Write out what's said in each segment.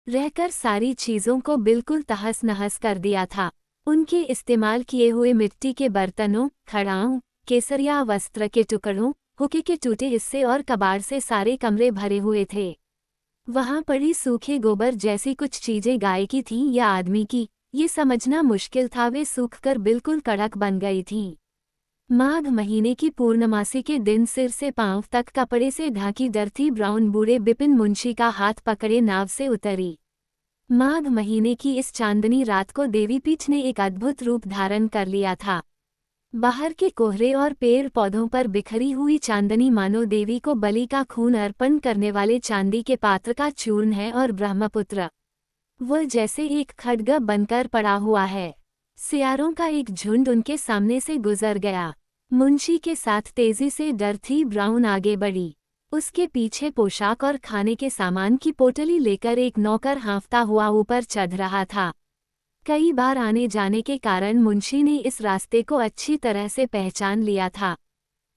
रहकर सारी चीजों को बिल्कुल तहस नहस कर दिया था। उनके इस्तेमाल किए हुए मिट्टी के बर्तनों, खड़ाओं, केसरिया वस्त्र के टुकड़ों, हुक्के के टूटे हिस्से और कबाड़ से सारे कमरे भरे हुए थे। वहां पड़ी सूखे गोबर जैसी कुछ चीजें गाय की थीं या आदमी की, ये समझना मुश्किल था। वे सूखकर बिल्कुल कड़क बन गई थीं। माघ महीने की पूर्णमासी के दिन सिर से पांव तक कपड़े से ढाकी डर्थी ब्राउन बूढ़े बिपिन मुंशी का हाथ पकड़े नाव से उतरी। माघ महीने की इस चांदनी रात को देवीपीठ ने एक अद्भुत रूप धारण कर लिया था। बाहर के कोहरे और पेड़ पौधों पर बिखरी हुई चांदनी मानो देवी को बलि का खून अर्पण करने वाले चांदी के पात्र का चूर्ण है और ब्रह्मपुत्र वह जैसे एक खड्ग बनकर पड़ा हुआ है। सियारों का एक झुंड उनके सामने से गुजर गया। मुंशी के साथ तेजी से डर्थी ब्राउन आगे बढ़ी। उसके पीछे पोशाक और खाने के सामान की पोटली लेकर एक नौकर हाँफता हुआ ऊपर चढ़ रहा था। कई बार आने जाने के कारण मुंशी ने इस रास्ते को अच्छी तरह से पहचान लिया था।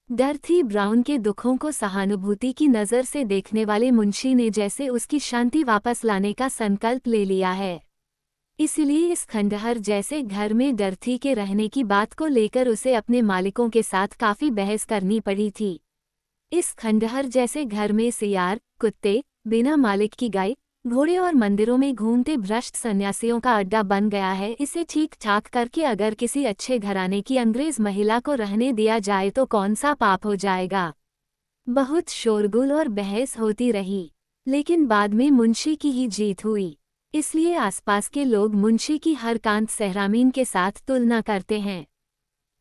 डर्थी ब्राउन के दुखों को सहानुभूति की नज़र से देखने वाले मुंशी ने जैसे उसकी शांति वापस लाने का संकल्प ले लिया है। इसलिए इस खंडहर जैसे घर में डर्थी के रहने की बात को लेकर उसे अपने मालिकों के साथ काफी बहस करनी पड़ी थी। इस खंडहर जैसे घर में सियार, कुत्ते, बिना मालिक की गाय, घोड़े और मंदिरों में घूमते भ्रष्ट सन्यासियों का अड्डा बन गया है। इसे ठीक ठाक करके अगर किसी अच्छे घराने की अंग्रेज महिला को रहने दिया जाए तो कौन सा पाप हो जाएगा। बहुत शोरगुल और बहस होती रही, लेकिन बाद में मुंशी की ही जीत हुई। इसलिए आसपास के लोग मुंशी की हरकांत सहरामीन के साथ तुलना करते हैं।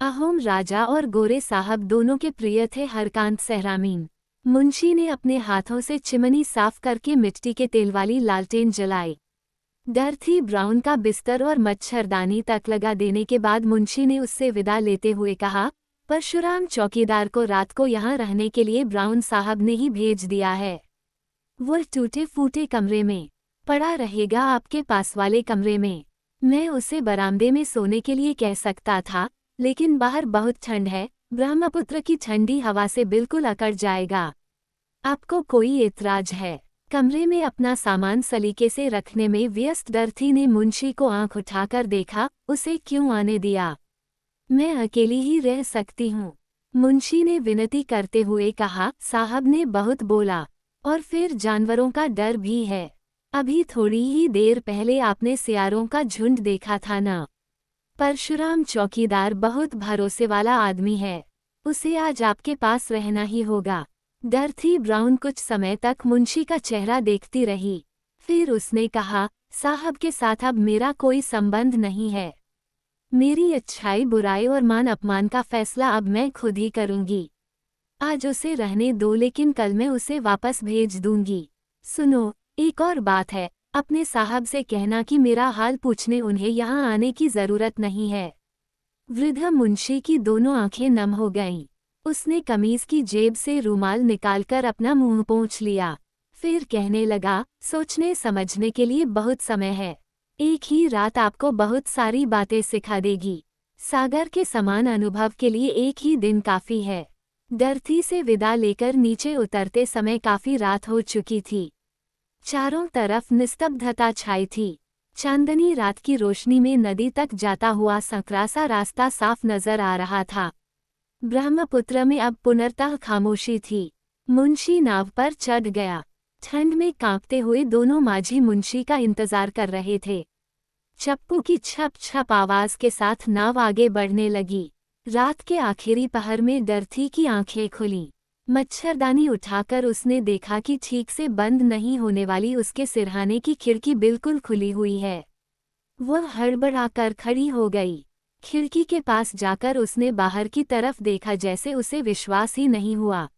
अहोम राजा और गोरे साहब दोनों के प्रिय थे हरकांत सहरामीन। मुंशी ने अपने हाथों से चिमनी साफ करके मिट्टी के तेल वाली लालटेन जलाई। डर्थी ब्राउन का बिस्तर और मच्छरदानी तक लगा देने के बाद मुंशी ने उससे विदा लेते हुए कहा, परशुराम चौकीदार को रात को यहाँ रहने के लिए ब्राउन साहब ने ही भेज दिया है। वह टूटे फूटे कमरे में पड़ा रहेगा, आपके पास वाले कमरे में। मैं उसे बरामदे में सोने के लिए कह सकता था, लेकिन बाहर बहुत ठंड है, ब्रह्मपुत्र की ठंडी हवा से बिल्कुल अकड़ जाएगा। आपको कोई एतराज है? कमरे में अपना सामान सलीके से रखने में व्यस्त डर्थी ने मुंशी को आंख उठाकर देखा। उसे क्यों आने दिया? मैं अकेली ही रह सकती हूँ, मुंशी ने विनती करते हुए कहा। साहब ने बहुत बोला, और फिर जानवरों का डर भी है। अभी थोड़ी ही देर पहले आपने सियारों का झुंड देखा था ना? परशुराम चौकीदार बहुत भरोसे वाला आदमी है, उसे आज आपके पास रहना ही होगा। डर्थी ब्राउन कुछ समय तक मुंशी का चेहरा देखती रही, फिर उसने कहा, साहब के साथ अब मेरा कोई संबंध नहीं है। मेरी अच्छाई बुराई और मान अपमान का फैसला अब मैं खुद ही करूंगी। आज उसे रहने दो, लेकिन कल मैं उसे वापस भेज दूंगी। सुनो, एक और बात है, अपने साहब से कहना कि मेरा हाल पूछने उन्हें यहाँ आने की जरूरत नहीं है। वृद्ध मुंशी की दोनों आंखें नम हो गईं। उसने कमीज की जेब से रूमाल निकालकर अपना मुंह पोंछ लिया, फिर कहने लगा, सोचने समझने के लिए बहुत समय है। एक ही रात आपको बहुत सारी बातें सिखा देगी। सागर के समान अनुभव के लिए एक ही दिन काफी है। डर्थी से विदा लेकर नीचे उतरते समय काफी रात हो चुकी थी। चारों तरफ निस्तब्धता छाई थी। चांदनी रात की रोशनी में नदी तक जाता हुआ संकरा सा रास्ता साफ नजर आ रहा था। ब्रह्मपुत्र में अब पुनर्तः खामोशी थी। मुंशी नाव पर चढ़ गया। ठंड में कांपते हुए दोनों माझी मुंशी का इंतजार कर रहे थे। चप्पू की छप छप आवाज के साथ नाव आगे बढ़ने लगी। रात के आखिरी पहर में डर्थी की आंखें खुलीं। मच्छरदानी उठाकर उसने देखा कि ठीक से बंद नहीं होने वाली उसके सिरहाने की खिड़की बिल्कुल खुली हुई है। वह हड़बड़ाकर खड़ी हो गई। खिड़की के पास जाकर उसने बाहर की तरफ देखा, जैसे उसे विश्वास ही नहीं हुआ।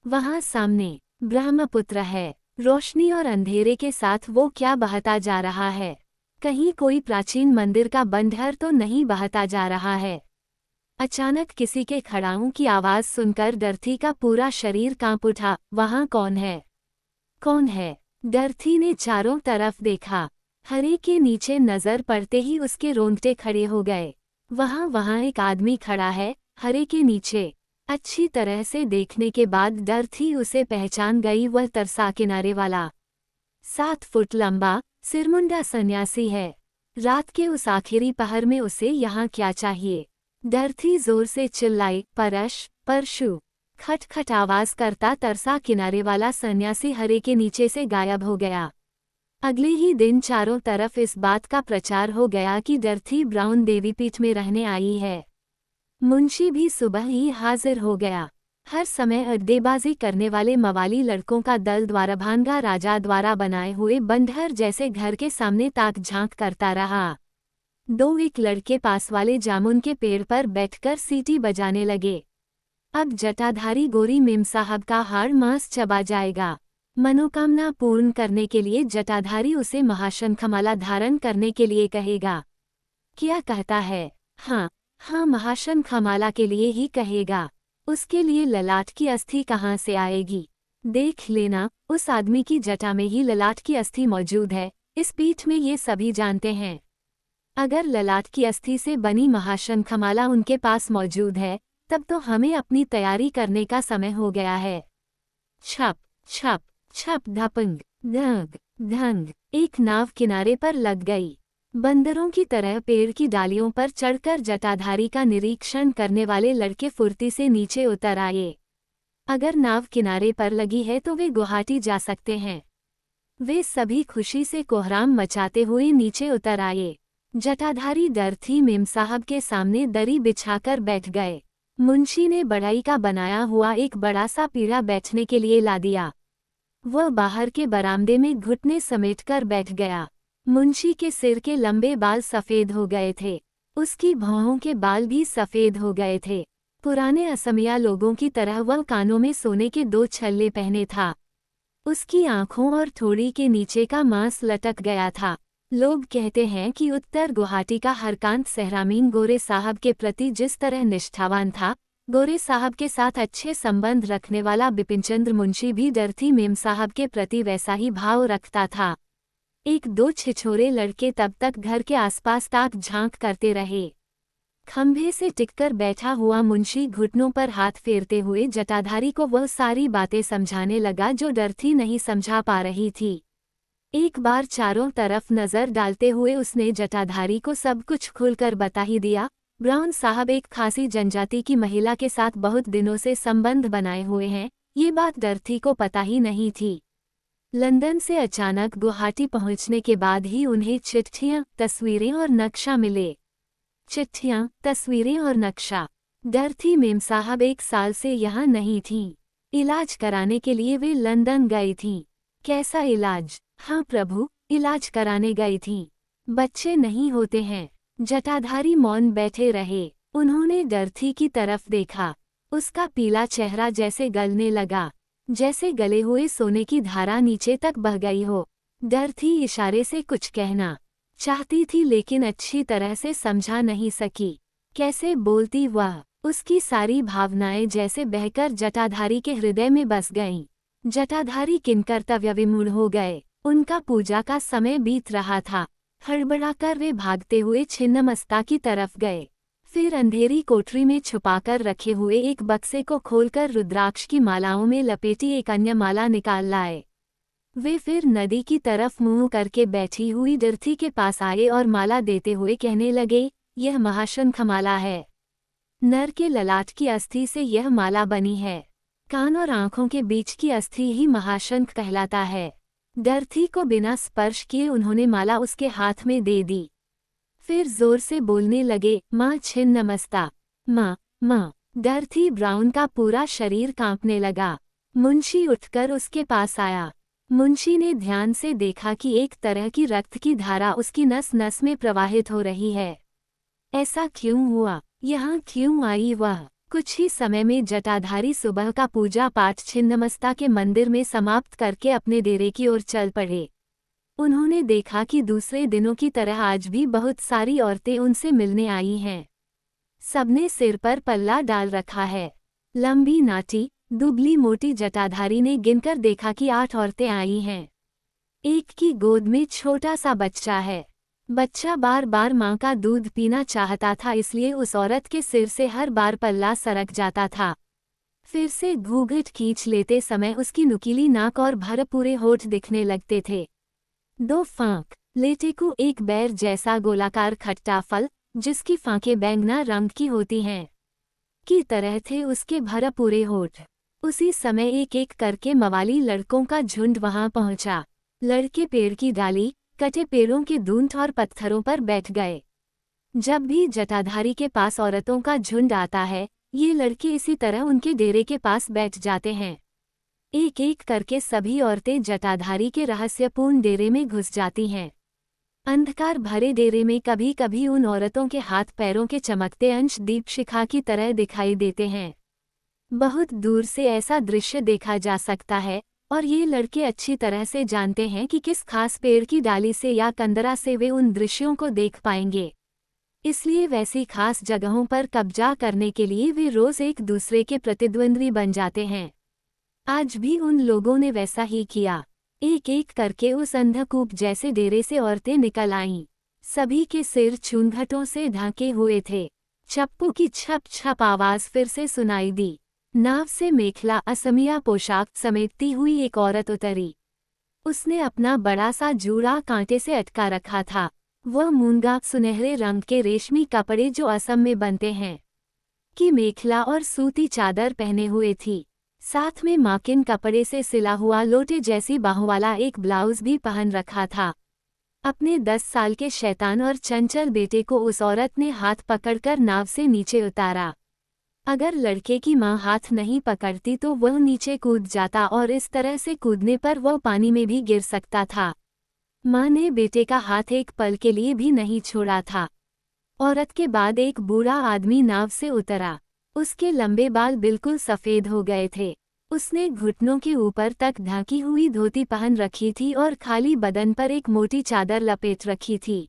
वहां सामने ब्रह्मपुत्र है। रोशनी और अंधेरे के साथ वो क्या बहता जा रहा है? कहीं कोई प्राचीन मंदिर का बंधर तो नहीं बहता जा रहा है? अचानक किसी के खड़ाऊं की आवाज सुनकर डर्थी का पूरा शरीर कांप उठा। वहां कौन है? कौन है? डर्थी ने चारों तरफ देखा। हरे के नीचे नजर पड़ते ही उसके रोंगटे खड़े हो गए। वहां एक आदमी खड़ा है, हरे के नीचे। अच्छी तरह से देखने के बाद डर्थी उसे पहचान गई। वह तरसा किनारे वाला 7 फुट लंबा, सिरमुंडा सन्यासी है। रात के उस आखिरी पहर में उसे यहाँ क्या चाहिए? डरथी जोर से चिल्लाई, परशु। खटखट आवाज करता तरसा किनारे वाला सन्यासी हरे के नीचे से गायब हो गया। अगले ही दिन चारों तरफ इस बात का प्रचार हो गया कि डरथी ब्राउन देवीपीठ में रहने आई है। मुंशी भी सुबह ही हाजिर हो गया। हर समय अड्डेबाजी करने वाले मवाली लड़कों का दल द्वारभांगा राजा द्वारा बनाए हुए बंदर जैसे घर के सामने ताक झांक करता रहा। एक लड़के पास वाले जामुन के पेड़ पर बैठकर सीटी बजाने लगे। अब जटाधारी गोरी मेम साहब का हाड़ मांस चबा जाएगा। मनोकामना पूर्ण करने के लिए जटाधारी उसे महाशंखमाला धारण करने के लिए कहेगा। क्या कहता है? हाँ, महाशंखमाला के लिए ही कहेगा। उसके लिए ललाट की अस्थि कहाँ से आएगी? देख लेना, उस आदमी की जटा में ही ललाट की अस्थि मौजूद है। इस पीठ में ये सभी जानते हैं। अगर ललाट की अस्थि से बनी महाशंखमाला उनके पास मौजूद है, तब तो हमें अपनी तैयारी करने का समय हो गया है। छप छप छप धपंग धंग धंग। एक नाव किनारे पर लग गई। बंदरों की तरह पेड़ की डालियों पर चढ़कर जटाधारी का निरीक्षण करने वाले लड़के फुर्ती से नीचे उतर आए। अगर नाव किनारे पर लगी है तो वे गुवाहाटी जा सकते हैं। वे सभी खुशी से कोहराम मचाते हुए नीचे उतर आए। जटाधारी डरथी मेम साहब के सामने दरी बिछाकर बैठ गए। मुंशी ने बढ़ई का बनाया हुआ एक बड़ा सा पीढ़ा बैठने के लिए ला दिया। वह बाहर के बरामदे में घुटने समेटकर बैठ गया। मुंशी के सिर के लंबे बाल सफ़ेद हो गए थे। उसकी भौहों के बाल भी सफ़ेद हो गए थे। पुराने असमिया लोगों की तरह वह कानों में सोने के 2 छल्ले पहने था। उसकी आँखों और ठोड़ी के नीचे का मांस लटक गया था। लोग कहते हैं कि उत्तर गुवाहाटी का हरकांत सहरामीन गोरे साहब के प्रति जिस तरह निष्ठावान था, गोरे साहब के साथ अच्छे संबंध रखने वाला बिपिनचंद्र मुंशी भी डरथी मेम साहब के प्रति वैसा ही भाव रखता था। 1-2 छिछोरे लड़के तब तक घर के आसपास ताक झांक करते रहे। खंभे से टिककर बैठा हुआ मुंशी घुटनों पर हाथ फेरते हुए जटाधारी को वह सारी बातें समझाने लगा जो डरथी नहीं समझा पा रही थी। एक बार चारों तरफ नजर डालते हुए उसने जटाधारी को सब कुछ खुलकर बता ही दिया। ब्राउन साहब एक खासी जनजाति की महिला के साथ बहुत दिनों से संबंध बनाए हुए हैं। ये बात डरथी को पता ही नहीं थी। लंदन से अचानक गुवाहाटी पहुंचने के बाद ही उन्हें चिट्ठियां, तस्वीरें और नक्शा मिले। चिट्ठियां, तस्वीरें और नक्शा। डरथी मेम साहब 1 साल से यहाँ नहीं थीं। इलाज कराने के लिए वे लंदन गई थीं। कैसा इलाज? हाँ प्रभु, इलाज कराने गई थीं। बच्चे नहीं होते हैं। जटाधारी मौन बैठे रहे। उन्होंने डरथी की तरफ देखा। उसका पीला चेहरा जैसे गलने लगा, जैसे गले हुए सोने की धारा नीचे तक बह गई हो। डरथी इशारे से कुछ कहना चाहती थी लेकिन अच्छी तरह से समझा नहीं सकी। कैसे बोलती वह? उसकी सारी भावनाएं जैसे बहकर जटाधारी के हृदय में बस गईं। जटाधारी किंकर्तव्य विमूढ़ हो गए। उनका पूजा का समय बीत रहा था। हड़बड़ाकर वे भागते हुए छिन्नमस्ता की तरफ गए। फिर अंधेरी कोठरी में छुपाकर रखे हुए एक बक्से को खोलकर रुद्राक्ष की मालाओं में लपेटी एक अन्य माला निकाल लाए। वे फिर नदी की तरफ मुंह करके बैठी हुई डरथी के पास आए और माला देते हुए कहने लगे, यह महाशंखमाला है। नर के ललाट की अस्थि से यह माला बनी है। कान और आंखों के बीच की अस्थि ही महाशंख कहलाता है। डरथी को बिना स्पर्श किए उन्होंने माला उसके हाथ में दे दी। फिर जोर से बोलने लगे, माँ छिन्नमस्ता, माँ माँ। डरथी ब्राउन का पूरा शरीर कांपने लगा। मुंशी उठकर उसके पास आया। मुंशी ने ध्यान से देखा कि एक तरह की रक्त की धारा उसकी नस नस में प्रवाहित हो रही है। ऐसा क्यों हुआ? यहाँ क्यों आई वह? कुछ ही समय में जटाधारी सुबह का पूजा पाठ छिन्नमस्ता के मंदिर में समाप्त करके अपने डेरे की ओर चल पड़े। उन्होंने देखा कि दूसरे दिनों की तरह आज भी बहुत सारी औरतें उनसे मिलने आई हैं। सबने सिर पर पल्ला डाल रखा है। लंबी नाटी, दुबली मोटी जटाधारी ने गिनकर देखा कि 8 औरतें आई हैं। एक की गोद में छोटा सा बच्चा है। बच्चा बार बार माँ का दूध पीना चाहता था, इसलिए उस औरत के सिर से हर बार पल्ला सरक जाता था। फिर से घूंघट खींच लेते समय उसकी नुकीली नाक और भरपूरे होठ दिखने लगते थे। दो फांक। लेटेकू एक बैर जैसा गोलाकार खट्टा फल, जिसकी फांकें बैंगना रंग की होती हैं, की तरह थे उसके भरपूरे होठ। उसी समय एक एक करके मवाली लड़कों का झुंड वहां पहुंचा। लड़के पेड़ की डाली, कटे पेड़ों के दूंठ और पत्थरों पर बैठ गए। जब भी जटाधारी के पास औरतों का झुंड आता है, ये लड़के इसी तरह उनके डेरे के पास बैठ जाते हैं। एक एक करके सभी औरतें जटाधारी के रहस्यपूर्ण डेरे में घुस जाती हैं। अंधकार भरे डेरे में कभी कभी उन औरतों के हाथ पैरों के चमकते अंश दीपशिखा की तरह दिखाई देते हैं। बहुत दूर से ऐसा दृश्य देखा जा सकता है, और ये लड़के अच्छी तरह से जानते हैं कि किस खास पेड़ की डाली से या कंदरा से वे उन दृश्यों को देख पाएंगे। इसलिए वैसी खास जगहों पर कब्जा करने के लिए वे रोज एक दूसरे के प्रतिद्वंद्वी बन जाते हैं। आज भी उन लोगों ने वैसा ही किया। एक एक करके उस अंधकूप जैसे डेरे से औरतें निकल आईं। सभी के सिर चूंघटों से ढके हुए थे। चप्पू की छप छप आवाज फिर से सुनाई दी। नाव से मेखला असमिया पोशाक समेटती हुई एक औरत उतरी। उसने अपना बड़ा सा जूड़ा कांटे से अटका रखा था। वह मूंगा सुनहरे रंग के रेशमी कपड़े जो असम में बनते हैं, की मेखला और सूती चादर पहने हुए थी। साथ में माकिन कपड़े से सिला हुआ लोटे जैसी बाहों वाला एक ब्लाउज भी पहन रखा था। अपने 10 साल के शैतान और चंचल बेटे को उस औरत ने हाथ पकड़कर नाव से नीचे उतारा। अगर लड़के की मां हाथ नहीं पकड़ती तो वह नीचे कूद जाता और इस तरह से कूदने पर वह पानी में भी गिर सकता था। मां ने बेटे का हाथ एक पल के लिए भी नहीं छोड़ा था। औरत के बाद एक बूढ़ा आदमी नाव से उतरा। उसके लंबे बाल बिल्कुल सफेद हो गए थे। उसने घुटनों के ऊपर तक ढकी हुई धोती पहन रखी थी और खाली बदन पर एक मोटी चादर लपेट रखी थी।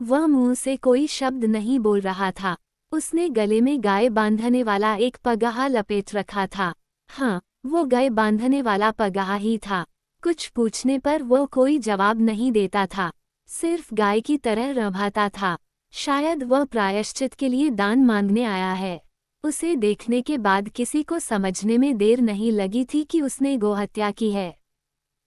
वह मुंह से कोई शब्द नहीं बोल रहा था। उसने गले में गाय बांधने वाला एक पगाहा लपेट रखा था। हाँ, वो गाय बांधने वाला पगाहा ही था। कुछ पूछने पर वो कोई जवाब नहीं देता था, सिर्फ गाय की तरह रभाता था। शायद वह प्रायश्चित के लिए दान मांगने आया है। उसे देखने के बाद किसी को समझने में देर नहीं लगी थी कि उसने गोहत्या की है।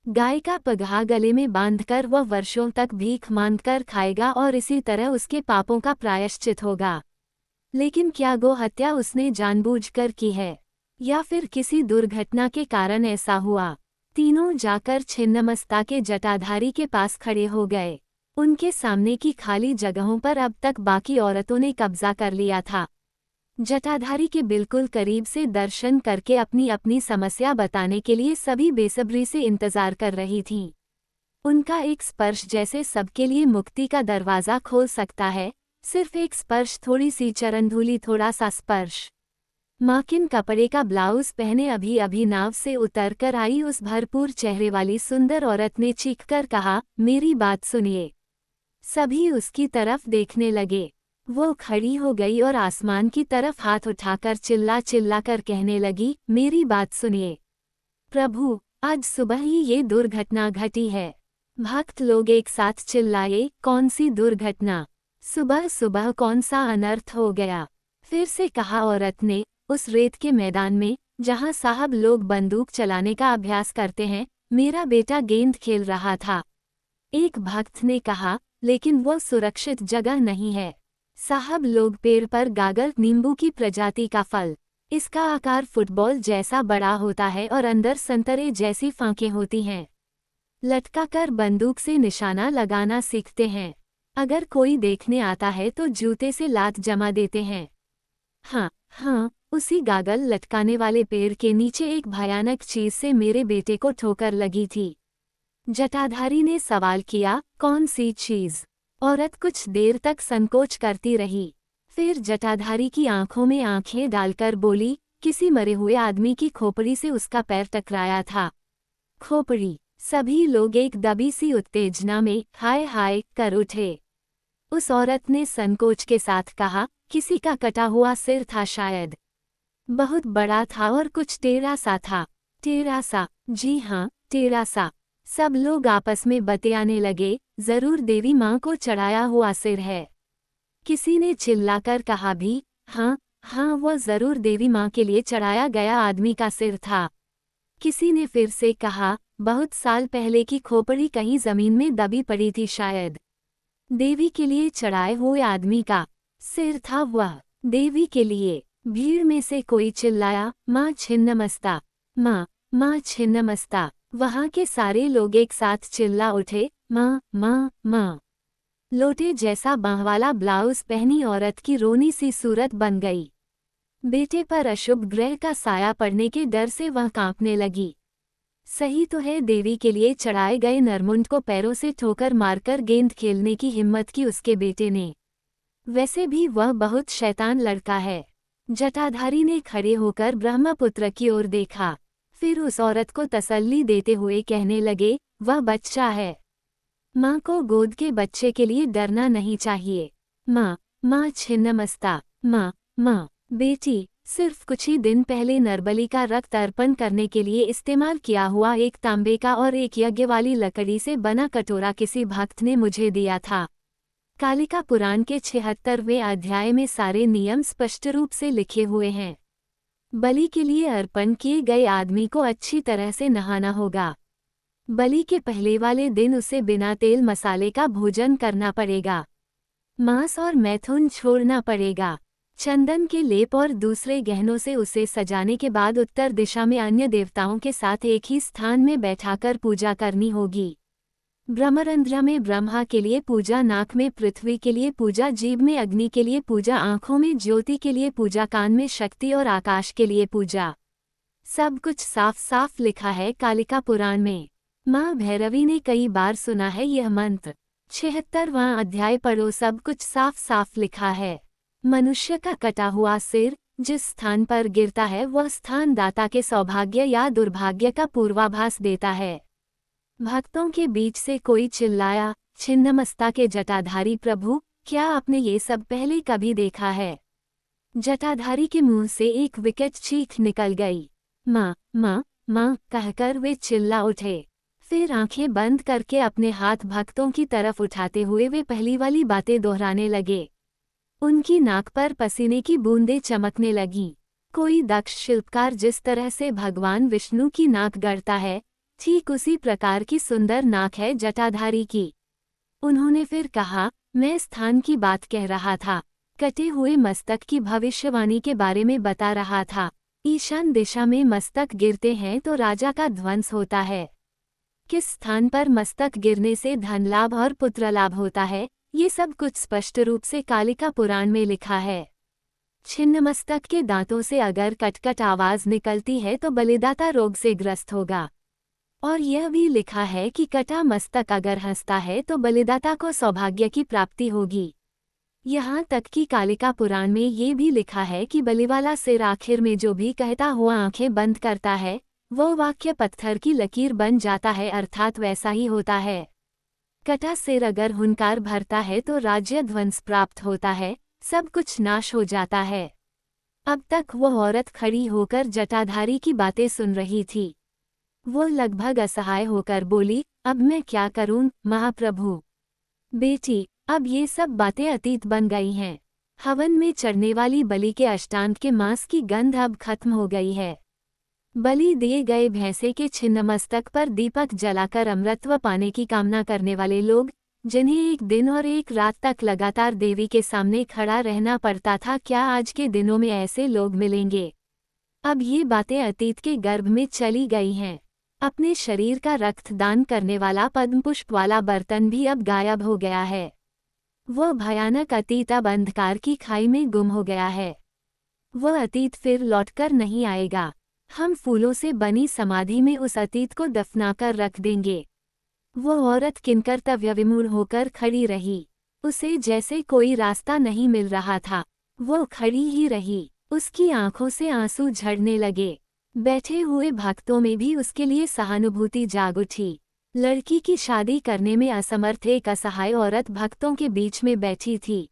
गाय का पगहा गले में बांधकर वह वर्षों तक भीख मांगकर खाएगा और इसी तरह उसके पापों का प्रायश्चित होगा। लेकिन क्या गोहत्या उसने जानबूझकर की है, या फिर किसी दुर्घटना के कारण ऐसा हुआ? तीनों जाकर छिन्नमस्ता के जटाधारी के पास खड़े हो गए। उनके सामने की खाली जगहों पर अब तक बाकी औरतों ने कब्जा कर लिया था। जटाधारी के बिल्कुल करीब से दर्शन करके अपनी अपनी समस्या बताने के लिए सभी बेसब्री से इंतजार कर रही थीं। उनका एक स्पर्श जैसे सबके लिए मुक्ति का दरवाज़ा खोल सकता है। सिर्फ एक स्पर्श, थोड़ी सी चरणधूलि, थोड़ा सा स्पर्श। माकिन कपड़े का ब्लाउज पहने अभी अभी नाव से उतर कर आई उस भरपूर चेहरे वाली सुंदर औरत ने चीखकर कहा, मेरी बात सुनिए। सभी उसकी तरफ देखने लगे। वो खड़ी हो गई और आसमान की तरफ हाथ उठाकर चिल्ला चिल्ला कर कहने लगी, मेरी बात सुनिए प्रभु, आज सुबह ही ये दुर्घटना घटी है। भक्त लोग एक साथ चिल्लाए, कौन सी दुर्घटना? सुबह सुबह कौन सा अनर्थ हो गया? फिर से कहा औरत ने, उस रेत के मैदान में जहां साहब लोग बंदूक चलाने का अभ्यास करते हैं, मेरा बेटा गेंद खेल रहा था। एक भक्त ने कहा, लेकिन वो सुरक्षित जगह नहीं है। साहब लोग पेड़ पर गागल नींबू की प्रजाति का फल, इसका आकार फुटबॉल जैसा बड़ा होता है और अंदर संतरे जैसी फांकें होती हैं, लटका कर बंदूक से निशाना लगाना सीखते हैं। अगर कोई देखने आता है तो जूते से लात जमा देते हैं। हाँ, उसी गागल लटकाने वाले पेड़ के नीचे एक भयानक चीज से मेरे बेटे को ठोकर लगी थी। जटाधारी ने सवाल किया, कौन सी चीज? औरत कुछ देर तक संकोच करती रही। फिर जटाधारी की आंखों में आंखें डालकर बोली, किसी मरे हुए आदमी की खोपड़ी से उसका पैर टकराया था। खोपड़ी। सभी लोग एक दबी सी उत्तेजना में हाय हाय कर उठे। उस औरत ने संकोच के साथ कहा, किसी का कटा हुआ सिर था शायद। बहुत बड़ा था और कुछ टेढ़ा सा था। टेढ़ा सा? जी हाँ, टेढ़ा सा। सब लोग आपस में बतियाने लगे, जरूर देवी माँ को चढ़ाया हुआ सिर है। किसी ने चिल्लाकर कहा भी, हाँ, वो जरूर देवी माँ के लिए चढ़ाया गया आदमी का सिर था। किसी ने फिर से कहा, बहुत साल पहले की खोपड़ी कहीं जमीन में दबी पड़ी थी शायद। देवी के लिए चढ़ाए हुए आदमी का सिर था वह। देवी के लिए। भीड़ में से कोई चिल्लाया, माँ छिन्नमस्ता, माँ, माँ छिन्नमस्ता। वहां के सारे लोग एक साथ चिल्ला उठे, माँ, माँ, माँ। लोटे जैसा बाँह वाला ब्लाउज पहनी औरत की रोनी सी सूरत बन गई। बेटे पर अशुभ ग्रह का साया पड़ने के डर से वह कांपने लगी। सही तो है, देवी के लिए चढ़ाए गए नरमुंड को पैरों से ठोकर मारकर गेंद खेलने की हिम्मत की उसके बेटे ने। वैसे भी वह बहुत शैतान लड़का है। जटाधारी ने खड़े होकर ब्रह्मपुत्र की ओर देखा, फिर उस औरत को तसल्ली देते हुए कहने लगे, वह बच्चा है। माँ को गोद के बच्चे के लिए डरना नहीं चाहिए। माँ, माँ छिन्नमस्ता, माँ, माँ। बेटी, सिर्फ कुछ ही दिन पहले नरबली का रक्त अर्पण करने के लिए इस्तेमाल किया हुआ एक तांबे का और एक यज्ञ वाली लकड़ी से बना कटोरा किसी भक्त ने मुझे दिया था। कालिका पुराण के 76वें अध्याय में सारे नियम स्पष्ट रूप से लिखे हुए हैं। बलि के लिए अर्पण किए गए आदमी को अच्छी तरह से नहाना होगा। बलि के पहले वाले दिन उसे बिना तेल मसाले का भोजन करना पड़ेगा। मांस और मैथुन छोड़ना पड़ेगा। चंदन के लेप और दूसरे गहनों से उसे सजाने के बाद उत्तर दिशा में अन्य देवताओं के साथ एक ही स्थान में बैठाकर पूजा करनी होगी। ब्रह्मरंध्र में ब्रह्मा के लिए पूजा, नाक में पृथ्वी के लिए पूजा, जीभ में अग्नि के लिए पूजा, आंखों में ज्योति के लिए पूजा, कान में शक्ति और आकाश के लिए पूजा। सब कुछ साफ साफ लिखा है कालिका पुराण में। माँ भैरवी ने कई बार सुना है यह मंत्र। 76वां अध्याय पढ़ो, सब कुछ साफ साफ लिखा है। मनुष्य का कटा हुआ सिर जिस स्थान पर गिरता है वह स्थान दाता के सौभाग्य या दुर्भाग्य का पूर्वाभास देता है। भक्तों के बीच से कोई चिल्लाया, छिन्नमस्ता के जटाधारी प्रभु, क्या आपने ये सब पहले कभी देखा है? जटाधारी के मुंह से एक विकट चीख निकल गई। माँ, माँ, माँ कहकर वे चिल्ला उठे। फिर आंखें बंद करके अपने हाथ भक्तों की तरफ उठाते हुए वे पहली वाली बातें दोहराने लगे। उनकी नाक पर पसीने की बूंदें चमकने लगीं। कोई दक्ष शिल्पकार जिस तरह से भगवान विष्णु की नाक गढ़ता है, ठीक उसी प्रकार की सुंदर नाक है जटाधारी की। उन्होंने फिर कहा, मैं स्थान की बात कह रहा था, कटे हुए मस्तक की भविष्यवाणी के बारे में बता रहा था। ईशान दिशा में मस्तक गिरते हैं तो राजा का ध्वंस होता है। किस स्थान पर मस्तक गिरने से धन लाभ और पुत्र लाभ होता है, ये सब कुछ स्पष्ट रूप से कालिका पुराण में लिखा है। छिन्नमस्तक के दांतों से अगर कटकट आवाज निकलती है तो बलिदाता रोग से ग्रस्त होगा। और यह भी लिखा है कि कटा मस्तक अगर हंसता है तो बलिदाता को सौभाग्य की प्राप्ति होगी। यहाँ तक कि कालिका पुराण में ये भी लिखा है कि बलिवाला सिर आखिर में जो भी कहता हुआ आंखें बंद करता है, वो वाक्य पत्थर की लकीर बन जाता है, अर्थात वैसा ही होता है। कटा सिर अगर हुंकार भरता है तो राज्य ध्वंस प्राप्त होता है, सब कुछ नाश हो जाता है। अब तक वह औरत खड़ी होकर जटाधारी की बातें सुन रही थी। वो लगभग असहाय होकर बोली, अब मैं क्या करूं महाप्रभु? बेटी, अब ये सब बातें अतीत बन गई हैं। हवन में चढ़ने वाली बलि के अष्टांग के मांस की गंध अब खत्म हो गई है। बलि दिए गए भैंसे के छिन्नमस्तक पर दीपक जलाकर अमृतत्व पाने की कामना करने वाले लोग, जिन्हें एक दिन और एक रात तक लगातार देवी के सामने खड़ा रहना पड़ता था, क्या आज के दिनों में ऐसे लोग मिलेंगे? अब ये बातें अतीत के गर्भ में चली गई हैं। अपने शरीर का रक्तदान करने वाला पद्मपुष्प वाला बर्तन भी अब गायब हो गया है। वह भयानक अतीत अब अंधकार की खाई में गुम हो गया है। वह अतीत फिर लौटकर नहीं आएगा। हम फूलों से बनी समाधि में उस अतीत को दफनाकर रख देंगे। वह औरत किंकर्तव्य विमूढ़ होकर खड़ी रही। उसे जैसे कोई रास्ता नहीं मिल रहा था। वो खड़ी ही रही। उसकी आंखों से आंसू झड़ने लगे। बैठे हुए भक्तों में भी उसके लिए सहानुभूति जाग उठी। लड़की की शादी करने में असमर्थ एक असहाय औरत भक्तों के बीच में बैठी थी।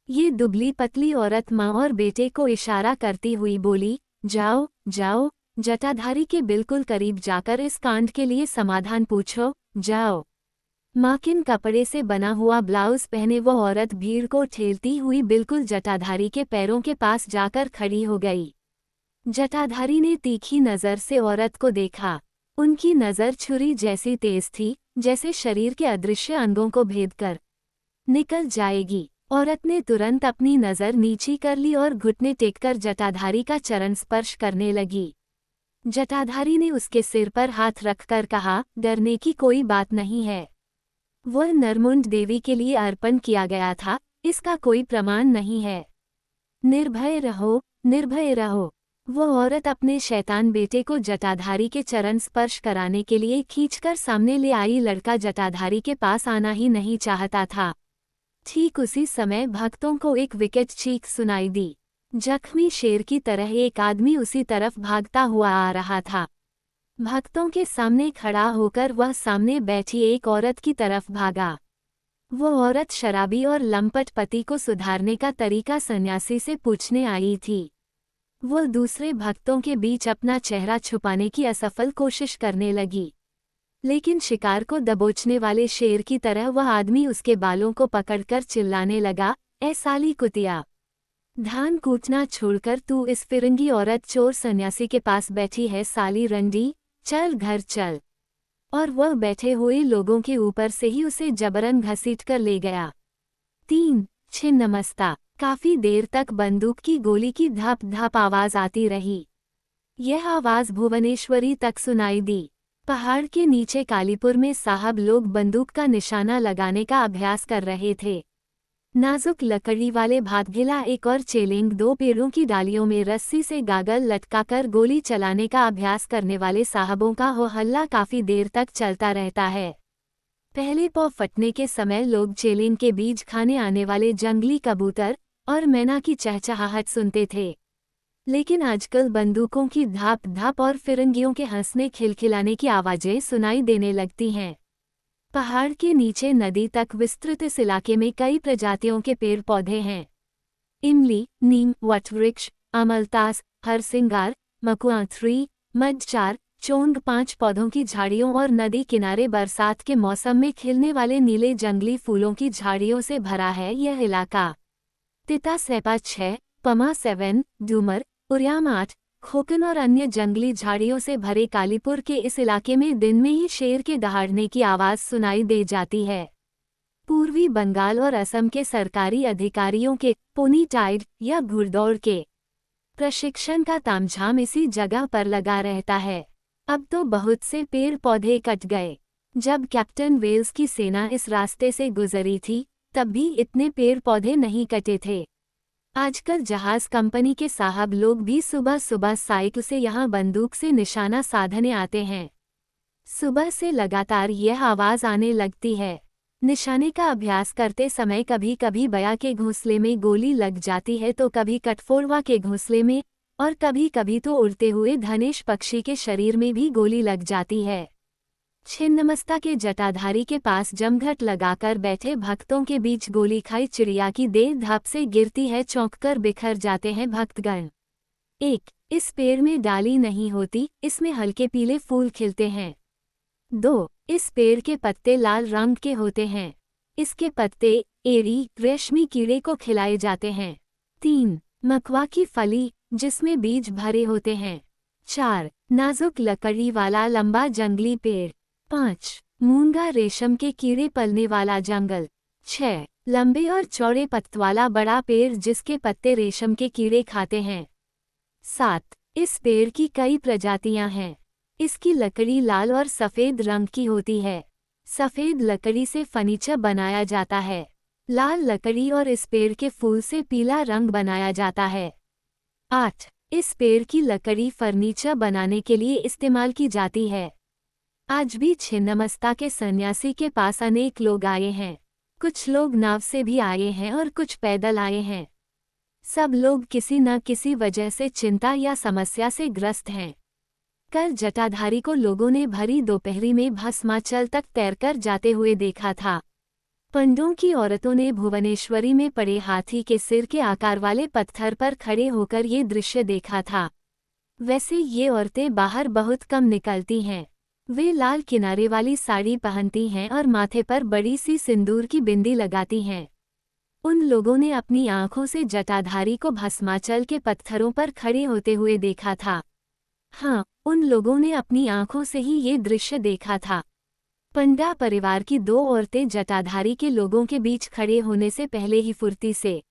ये दुबली पतली औरत माँ और बेटे को इशारा करती हुई बोली, जाओ जाओ, जटाधारी के बिल्कुल करीब जाकर इस कांड के लिए समाधान पूछो, जाओ। माकिन कपड़े से बना हुआ ब्लाउज पहने वो औरत भीड़ को ठेलती हुई बिल्कुल जटाधारी के पैरों के पास जाकर खड़ी हो गई। जटाधारी ने तीखी नजर से औरत को देखा। उनकी नजर छुरी जैसी तेज थी, जैसे शरीर के अदृश्य अंगों को भेद कर निकल जाएगी। औरत ने तुरंत अपनी नजर नीची कर ली और घुटने टेककर जटाधारी का चरण स्पर्श करने लगी। जटाधारी ने उसके सिर पर हाथ रखकर कहा, डरने की कोई बात नहीं है। वह नरमुंड देवी के लिए अर्पण किया गया था, इसका कोई प्रमाण नहीं है। निर्भय रहो, निर्भय रहो। वह औरत अपने शैतान बेटे को जटाधारी के चरण स्पर्श कराने के लिए खींचकर सामने ले आई। लड़का जटाधारी के पास आना ही नहीं चाहता था। ठीक उसी समय भक्तों को एक विकट चीख सुनाई दी। जख्मी शेर की तरह एक आदमी उसी तरफ भागता हुआ आ रहा था। भक्तों के सामने खड़ा होकर वह सामने बैठी एक औरत की तरफ भागा। वह औरत शराबी और लंपट पति को सुधारने का तरीका सन्यासी से पूछने आई थी। वह दूसरे भक्तों के बीच अपना चेहरा छुपाने की असफल कोशिश करने लगी, लेकिन शिकार को दबोचने वाले शेर की तरह वह आदमी उसके बालों को पकड़कर चिल्लाने लगा, ऐ साली कुतिया, धान कूटना छोड़कर तू इस फिरंगी औरत चोर सन्यासी के पास बैठी है। साली रंडी, चल घर चल। और वह बैठे हुए लोगों के ऊपर से ही उसे जबरन घसीटकर ले गया। 3. छिन्नमस्ता। काफी देर तक बंदूक की गोली की धप धप आवाज आती रही। यह आवाज भुवनेश्वरी तक सुनाई दी। पहाड़ के नीचे कालीपुर में साहब लोग बंदूक का निशाना लगाने का अभ्यास कर रहे थे। नाजुक लकड़ी वाले भातभिला एक और चेलेंग 2 पेड़ों की डालियों में रस्सी से गागल लटकाकर गोली चलाने का अभ्यास करने वाले साहबों का हो हल्ला काफी देर तक चलता रहता है। पहले पौ फटने के समय लोग चेलेंग के बीज खाने आने वाले जंगली कबूतर और मैना की चहचहाहट सुनते थे, लेकिन आजकल बंदूकों की धाप धाप और फिरंगियों के हंसने खिलखिलाने की आवाजें सुनाई देने लगती हैं। पहाड़ के नीचे नदी तक विस्तृत इस इलाके में कई प्रजातियों के पेड़ पौधे हैं। इमली, नीम, वटवृक्ष, अमलतास, हरसिंगार, मकुआ 3, मडचार, चोंग 5 पौधों की झाड़ियों और नदी किनारे बरसात के मौसम में खिलने वाले नीले जंगली फूलों की झाड़ियों से भरा है यह इलाका। तिता सेपा 6, पमा 7, डूमर, उर्याम 8, खोकन और अन्य जंगली झाड़ियों से भरे कालीपुर के इस इलाके में दिन में ही शेर के दहाड़ने की आवाज सुनाई दे जाती है। पूर्वी बंगाल और असम के सरकारी अधिकारियों के पोनी टाइड या घुड़दौड़ के प्रशिक्षण का तामझाम इसी जगह पर लगा रहता है। अब तो बहुत से पेड़ पौधे कट गए। जब कैप्टन वेल्स की सेना इस रास्ते से गुजरी थी, तब भी इतने पेड़ पौधे नहीं कटे थे। आजकल जहाज कंपनी के साहब लोग भी सुबह सुबह साइकिल से यहाँ बंदूक से निशाना साधने आते हैं। सुबह से लगातार यह आवाज आने लगती है। निशाने का अभ्यास करते समय कभी कभी बया के घोंसले में गोली लग जाती है, तो कभी कटफोड़वा के घोंसले में, और कभी कभी तो उड़ते हुए धनेश पक्षी के शरीर में भी गोली लग जाती है। छिन्नमस्ता के जटाधारी के पास जमघट लगाकर बैठे भक्तों के बीच गोली खाई चिड़िया की देह धप से गिरती है। चौंककर बिखर जाते हैं भक्तगण। 1. इस पेड़ में डाली नहीं होती, इसमें हल्के पीले फूल खिलते हैं। 2. इस पेड़ के पत्ते लाल रंग के होते हैं। इसके पत्ते एड़ी रेशमी कीड़े को खिलाए जाते हैं। 3. मखवा की फली, जिसमें बीज भरे होते हैं। 4. नाजुक लकड़ी वाला लंबा जंगली पेड़। 5. मूंगा रेशम के कीड़े पलने वाला जंगल। 6. लंबे और चौड़े पत्त वाला बड़ा पेड़ जिसके पत्ते रेशम के कीड़े खाते हैं। 7. इस पेड़ की कई प्रजातियां हैं। इसकी लकड़ी लाल और सफ़ेद रंग की होती है। सफ़ेद लकड़ी से फर्नीचर बनाया जाता है। लाल लकड़ी और इस पेड़ के फूल से पीला रंग बनाया जाता है। 8. इस पेड़ की लकड़ी फर्नीचर बनाने के लिए इस्तेमाल की जाती है। आज भी छिन्नमस्ता के सन्यासी के पास अनेक लोग आए हैं। कुछ लोग नाव से भी आए हैं और कुछ पैदल आए हैं। सब लोग किसी न किसी वजह से चिंता या समस्या से ग्रस्त हैं। कल जटाधारी को लोगों ने भरी दोपहरी में भस्माचल तक तैरकर जाते हुए देखा था। पंडों की औरतों ने भुवनेश्वरी में पड़े हाथी के सिर के आकार वाले पत्थर पर खड़े होकर ये दृश्य देखा था। वैसे ये औरतें बाहर बहुत कम निकलती हैं। वे लाल किनारे वाली साड़ी पहनती हैं और माथे पर बड़ी सी सिंदूर की बिंदी लगाती हैं। उन लोगों ने अपनी आंखों से जटाधारी को भस्माचल के पत्थरों पर खड़े होते हुए देखा था। हाँ, उन लोगों ने अपनी आंखों से ही ये दृश्य देखा था। पंड्या परिवार की 2 औरतें जटाधारी के लोगों के बीच खड़े होने से पहले ही फुर्ती से